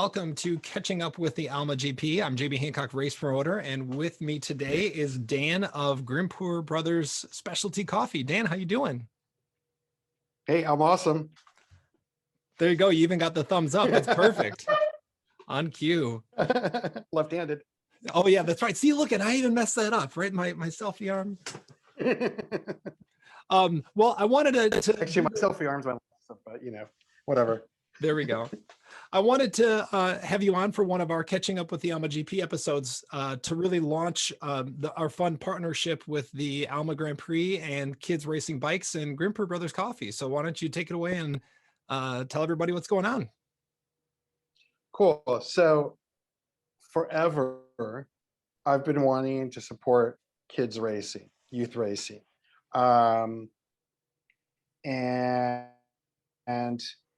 welcome to Catching Up with the Alma GP. I'm JB Hancock, race promoter, and with me today is Dan of Grimpeur Bros Specialty Coffee. Dan, how you doing? Hey, I'm awesome. There you go. You even got the thumbs up. That's perfect. On cue. Left-handed. Oh yeah, that's right. See, look at, I even messed that up, right? My selfie arm. Well, I wanted to Actually, my selfie arm's my left, but whatever. There we go. I wanted to have you on for one of our Catching Up with the Alma GP episodes to really launch our fun partnership with the Alma Grand Prix and Kids Racing Bikes and Grimpeur Brothers Coffee. So why don't you take it away and tell everybody what's going on? Cool. So forever, I've been wanting to support kids racing, youth racing. And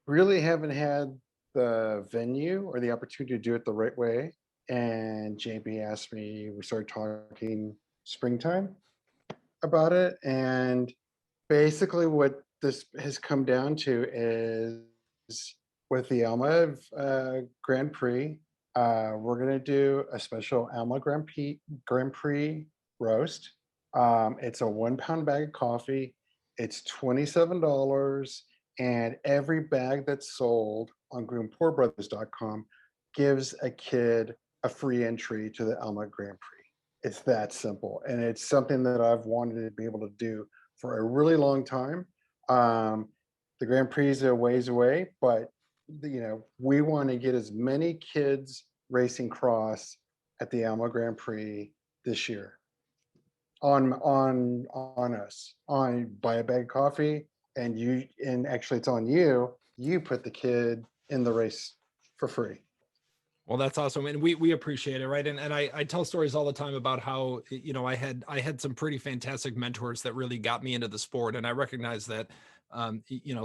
really haven't had the venue or the opportunity to do it the right way. And JB asked me, we started talking springtime about it. And basically what this has come down to is with the Alma Grand Prix, we're gonna do a special Alma Grand Prix Roast. It's a 1 pound bag of coffee. It's $27. And every bag that's sold on GrimpeurBros.com gives a kid a free entry to the Alma Grand Prix. It's that simple. And it's something that I've wanted to be able to do for a really long time. The Grand Prix is a ways away, but we want to get as many kids racing cross at the Alma Grand Prix this year. On us, buy a bag of coffee, and actually it's on you. You put the kid in the race for free. Well, that's awesome. And we appreciate it. Right. And I tell stories all the time about how, I had some pretty fantastic mentors that really got me into the sport. And I recognize that,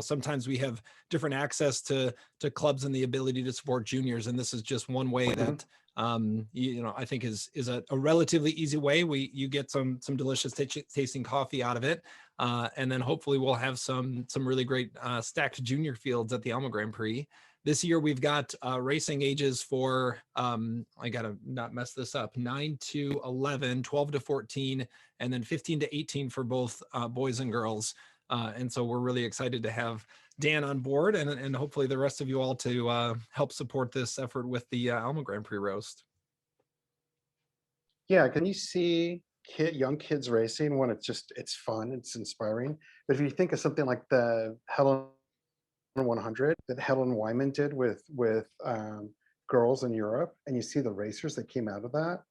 sometimes we have different access to clubs and the ability to support juniors. And this is just one way that, I think is a relatively easy way. You get some delicious tasting coffee out of it. And then hopefully we'll have some really great stacked junior fields at the Alma Grand Prix. This year we've got racing ages for, I gotta not mess this up, 9 to 11, 12 to 14, and then 15 to 18 for both boys and girls. And so we're really excited to have Dan on board and hopefully the rest of you all to help support this effort with the Alma Grand Prix Roast. Yeah, can you see young kids racing when it's fun, it's inspiring. But if you think of something like the Helen 100 that Helen Wyman did with girls in Europe, and you see the racers that came out of that,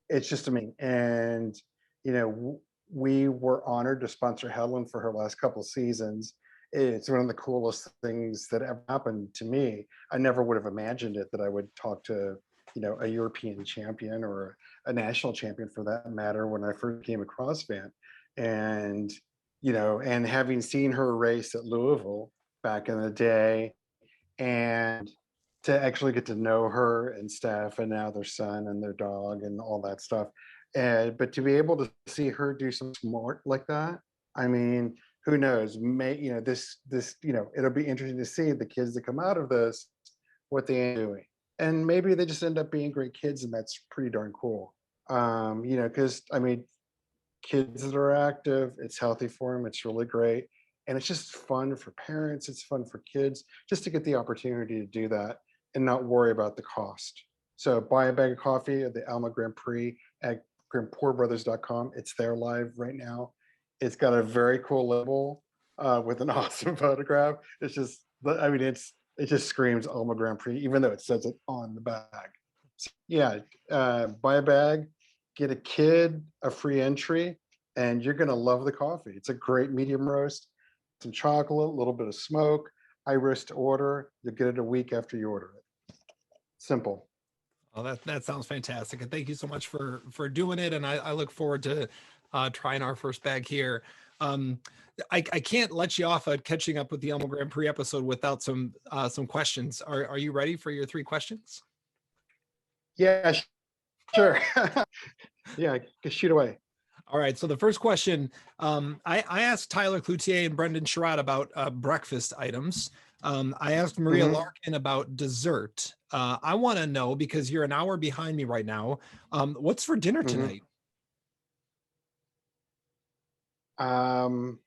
it's just amazing. And we were honored to sponsor Helen for her last couple of seasons. It's one of the coolest things that ever happened to me. I never would have imagined it, that I would talk to a European champion or a national champion for that matter when I first became a cross fan. And and having seen her race at Louisville back in the day, and to actually get to know her and Steph, and now their son and their dog and all that stuff. But to be able to see her do some smart like that, I mean, who knows? This it'll be interesting to see the kids that come out of this, what they end up doing, and maybe they just end up being great kids, and that's pretty darn cool. Because I mean, kids that are active, it's healthy for them, it's really great, and it's just fun for parents, it's fun for kids just to get the opportunity to do that and not worry about the cost. So buy a bag of coffee at the Alma Grand Prix at GrimpeurBrothers.com. It's there live right now. It's got a very cool label with an awesome photograph. It's just, I mean, it just screams Alma Grand Prix, even though it says it on the bag. So, yeah, buy a bag, get a kid a free entry, and you're gonna love the coffee. It's a great medium roast, some chocolate, a little bit of smoke. I roast to order. You'll get it a week after you order it. Simple. Oh, that sounds fantastic. And thank you so much for doing it. And I look forward to trying our first bag here. I can't let you off at Catching Up with the Alma Grand Prix episode without some questions. Are you ready for your 3 questions? Yeah, sure. Yeah, shoot away. All right. So the first question, I asked Tyler Cloutier and Brendan Sherrod about breakfast items. I asked Maria Mhm, Larkin about dessert. I want to know, because you're an hour behind me right now, what's for dinner mhm. tonight? Um,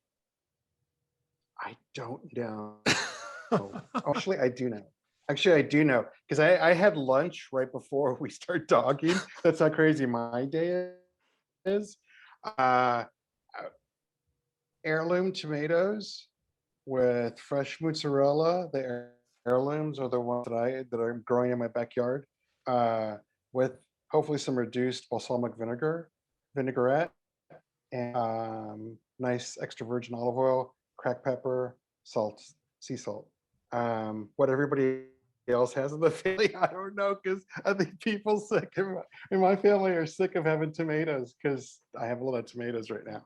I don't know. Oh, actually, I do know. Actually, I do know because I had lunch right before we start talking. That's how crazy my day is. Uh, Heirloom tomatoes with fresh mozzarella. The heirlooms are the ones that I'm growing in my backyard, uh, with hopefully some reduced balsamic vinaigrette, and nice extra virgin olive oil, cracked pepper, salt, sea salt. What everybody else has in the family, I don't know, because I think people sick in my family are sick of having tomatoes because I have a lot of tomatoes right now.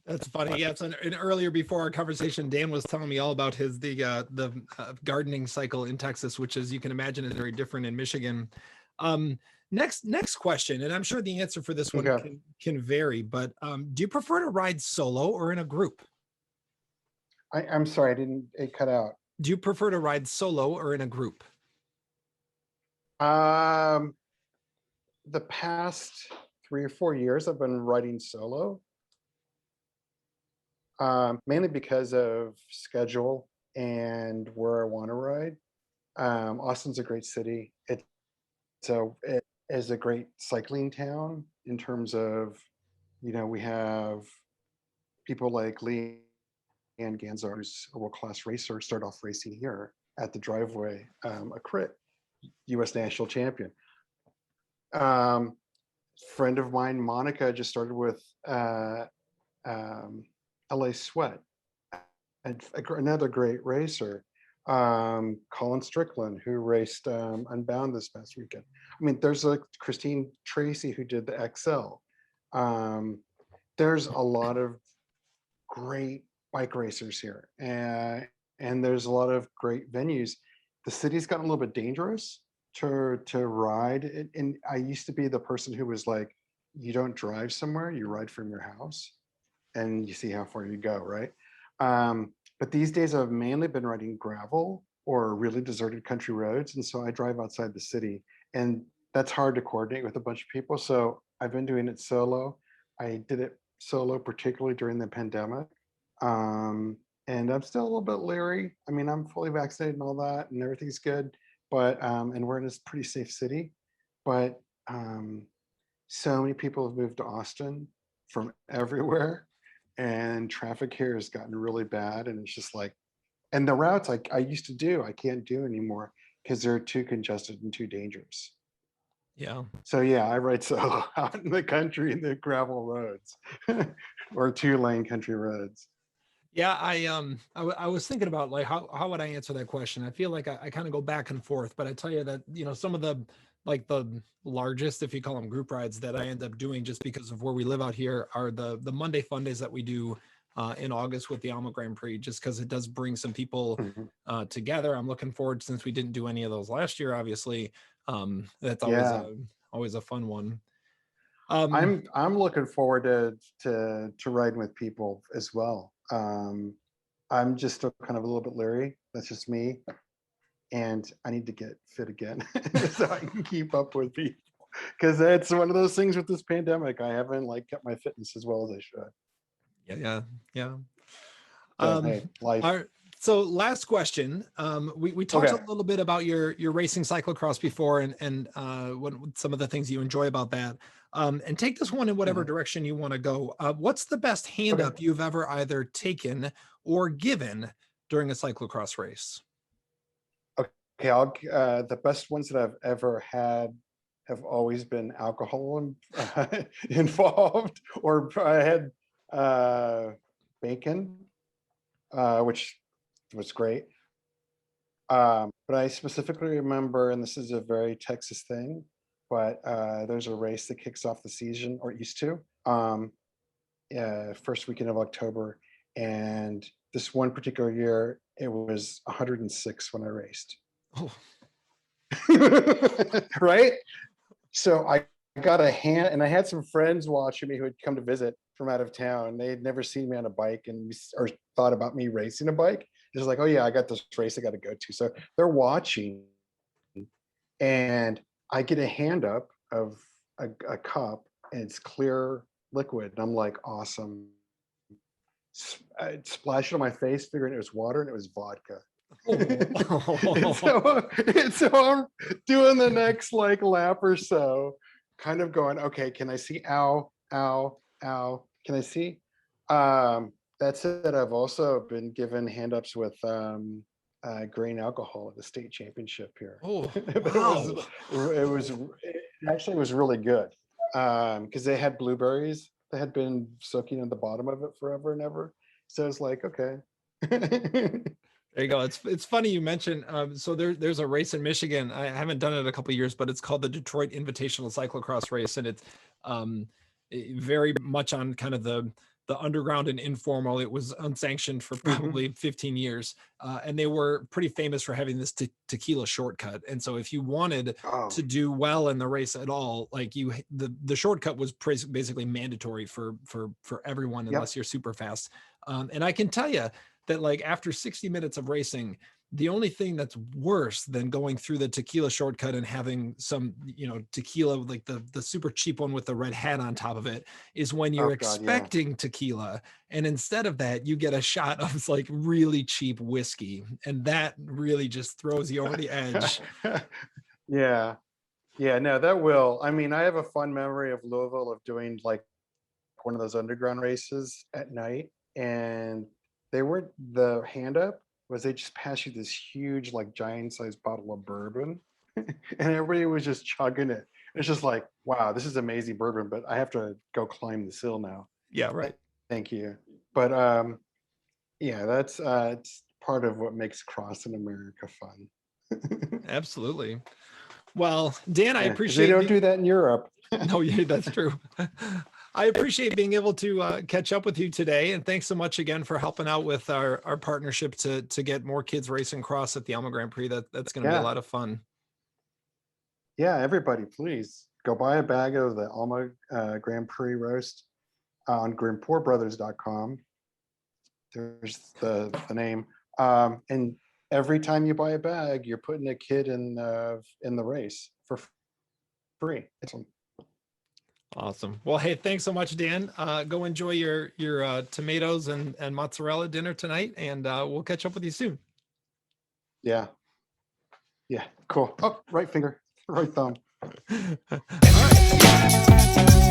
That's funny. Yes, and earlier before our conversation, Dan was telling me all about the gardening cycle in Texas, which, as you can imagine, is very different in Michigan. Next question, and I'm sure the answer for this one Okay. can vary, but do you prefer to ride solo or in a group? I'm sorry, I didn't, it cut out. Do you prefer to ride solo or in a group? Um, the past 3 or 4 years, I've been writing solo, mainly because of schedule and where I want to ride. Austin's a great city. It is a great cycling town in terms of, we have people like Lee and Ganzar, who's a world-class racer, start off racing here at the driveway, a crit US national champion. Um, Friend of mine, Monica, just started with um, LA Sweat, and another great racer. Colin Strickland, who raced Unbound this past weekend. I mean, there's like Christine Tracy, who did the XL. Um, there's a lot of great bike racers here, and there's a lot of great venues. The city's gotten a little bit dangerous to ride, and I used to be the person who was like, you don't drive somewhere, you ride from your house, and you see how far you go, right? But these days I've mainly been riding gravel or really deserted country roads, and so I drive outside the city, and that's hard to coordinate with a bunch of people. So I've been doing it solo. I did it solo, particularly during the pandemic. Um, and I'm still a little bit leery. I mean, I'm fully vaccinated and all that, and everything's good, but and we're in this pretty safe city. But so many people have moved to Austin from everywhere, and traffic here has gotten really bad. And it's just like, and the routes I used to do, I can't do anymore because they're too congested and too dangerous. Yeah. So yeah, I ride solo out in the country in the gravel roads or 2-lane country roads. Yeah, I was thinking about, like, how would I answer that question? I feel like I kind of go back and forth, but I tell you that, some of the, like, the largest, if you call them, group rides that I end up doing just because of where we live out here are the Monday fun days that we do in August with the Alma Grand Prix, just because it does bring some people Mhm. together. I'm looking forward, since we didn't do any of those last year, obviously. That's Yeah, always a fun one. Um, I'm looking forward to riding with people as well. I'm just still kind of a little bit leery. That's just me, and I need to get fit again so I can keep up with people. Because it's one of those things with this pandemic. I haven't like kept my fitness as well as I should. yeah, yeah, yeah. So Um, hey, life. so last question. We talked a Okay. little bit about your racing cyclocross before, and what some of the things you enjoy about that. And take this one in whatever Mhm. direction you want to go. What's the best hand Okay. up you've ever either taken or given during a cyclocross race? Okay. The best ones that I've ever had have always been alcohol involved, or I had uh, bacon, which was great. But I specifically remember, and this is a very Texas thing, but there's a race that kicks off the season, or used to, first weekend of October. And this one particular year, it was 106 when I raced. Oh, Right? So I got a hand, and I had some friends watching me who had come to visit from out of town. They had never seen me on a bike or thought about me racing a bike. It's like, oh yeah, I got this race I got to go to. So they're watching, and I get a hand up of a cup, and it's clear liquid. And I'm like, awesome. I splashed it on my face, figuring it was water, and it was vodka. and, so I'm doing the next like lap or so, kind of going, okay, can I see? Ow, ow, ow. Can I see? That said, I've also been given hand ups with grain alcohol at the state championship here. Oh, It actually was really good, because they had blueberries that had been soaking in the bottom of it forever and ever. So it's like, okay. There you go. It's funny you mentioned. So there's a race in Michigan. I haven't done it in a couple of years, but it's called the Detroit Invitational Cyclocross Race, and it's very much on kind of the underground and informal. It was unsanctioned for probably 15 years, and they were pretty famous for having this tequila shortcut. And so if you wanted to do well in the race at all, like the shortcut was basically mandatory for everyone unless you're super fast. And I can tell you that like after 60 minutes of racing, the only thing that's worse than going through the tequila shortcut and having some, tequila, like the super cheap one with the red hat on top of it, is when you're expecting tequila. And instead of that, you get a shot of like really cheap whiskey. And that really just throws you over the edge. Yeah. No, that will. I mean, I have a fun memory of Louisville of doing like one of those underground races at night, and the hand up was they just pass you this huge, like giant sized bottle of bourbon, and everybody was just chugging it. It's just like, wow, this is amazing bourbon, but I have to go climb the hill now. Yeah, right. Thank you. But yeah, that's it's part of what makes cross in America fun. Absolutely. Well, Dan, I appreciate they don't do that in Europe. No, yeah, that's true. I appreciate being able to catch up with you today, and thanks so much again for helping out with our partnership to get more kids racing cross at the Alma Grand Prix. That's going to be a lot of fun. Yeah, everybody, please go buy a bag of the Alma Grand Prix Roast on GrimpeurBrothers.com. There's the name, and every time you buy a bag, you're putting a kid in the race for free. Awesome. Well, hey, thanks so much, Dan. Go enjoy your tomatoes and mozzarella dinner tonight, and we'll catch up with you soon. Yeah, cool. Oh, right finger, right thumb. All right.